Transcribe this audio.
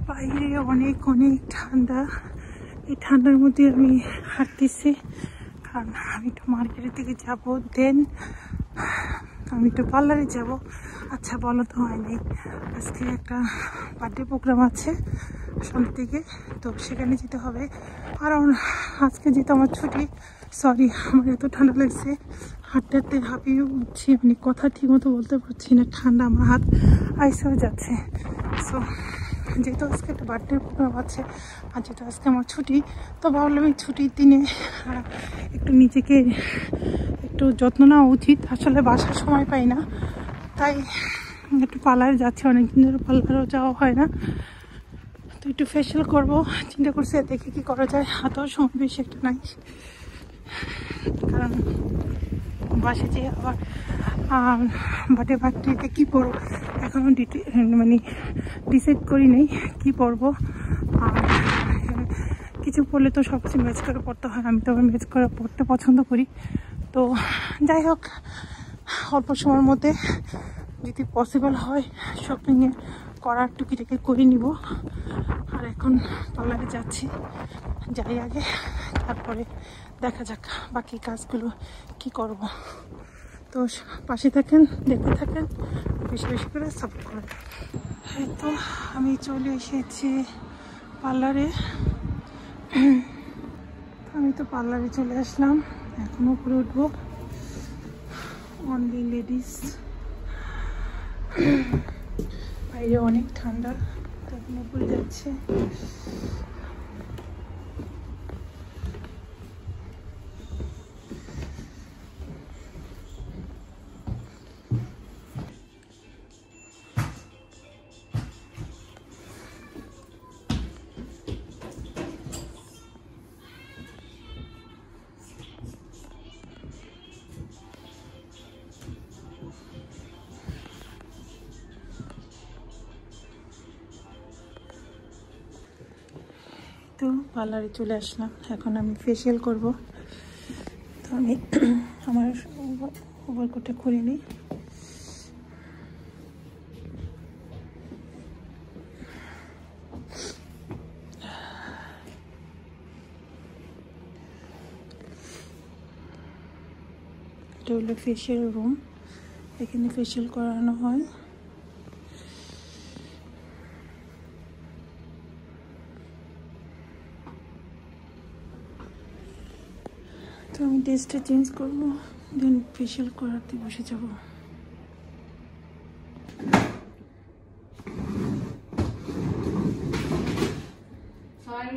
বাইরে অনেক অনেক ঠান্ডা। এই ঠান্ডার মধ্যে আমি হাঁটতেছি, কারণ আমি একটু মার্কেটের দিকে যাবো, দেন আমি একটু পার্লারে যাব। আচ্ছা, বলো তো হয়নি, আজকে একটা বার্থডে প্রোগ্রাম আছে সন্ধ্যের দিকে, তো সেখানে যেতে হবে। কারণ আজকে যেহেতু আমার ছুটি, সরি আমার এত ঠান্ডা লাগছে, হাঁটতে হাঁটতে হাঁপিয়ে উঠছি, মানে কথা ঠিক মতো বলতে পারছি না, ঠান্ডা আমার হাত আইস হয়ে যাচ্ছে। সো যেহেতু আজকে একটা বার্থডে প্রোগ্রাম আছে আর যেহেতু আজকে আমার ছুটি, তো ভাবলাম এই ছুটির দিনে একটু নিজেকে একটু যত্ন নেওয়া উচিত। আসলে বাসার সময় পাই না, তাই একটু পার্লারে যাচ্ছি, অনেকদিন ধরে পার্লারেও যাওয়া হয় না, তো একটু ফেশিয়াল করবো চিন্তা করছি, দেখে কি করা যায়। হাতেও সময় বেশি একটা নাই, কারণ বাসে যেয়ে আবার বার্থডেতে কী পরবো এখনও মানে ডিসাইড করি নেই কী পরবো। আর কিছু পরলে তো সব কিছু ম্যাচ করে পড়তে হয়, আমি তো আবার ম্যাচ করে পড়তে পছন্দ করি। তো যাই হোক, অল্প সময়ের মধ্যে যদি পসিবল হয় শপিংয়ে করার টুকিটাকি করে নিব। আর এখন পার্লারে যাচ্ছি, যাই আগে, তারপরে দেখা যাক বাকি কাজগুলো কি করব। তো পাশে থাকেন, দেখতে থাকেন, বেশি বেশি করে সাপোর্ট করেন। এই তো আমি চলে এসেছি পার্লারে। আমি তো পার্লারে চলে আসলাম, এখন উপরে উঠবো। অনলি লেডিস, বাইরে অনেক ঠান্ডা, তখন উপরে যাচ্ছে। তো পার্লারে চলে আসলাম, এখন আমি ফেশিয়াল করব। তো আমি আমার ওভারকোটটা খুলে নিই। এটা হলো ফেশিয়াল রুম, এখানে ফেশিয়াল করানো হয়। তো আমি ড্রেসটা চেঞ্জ করবো, দেন ফেশিয়াল করাতে বসে যাব। Sorry,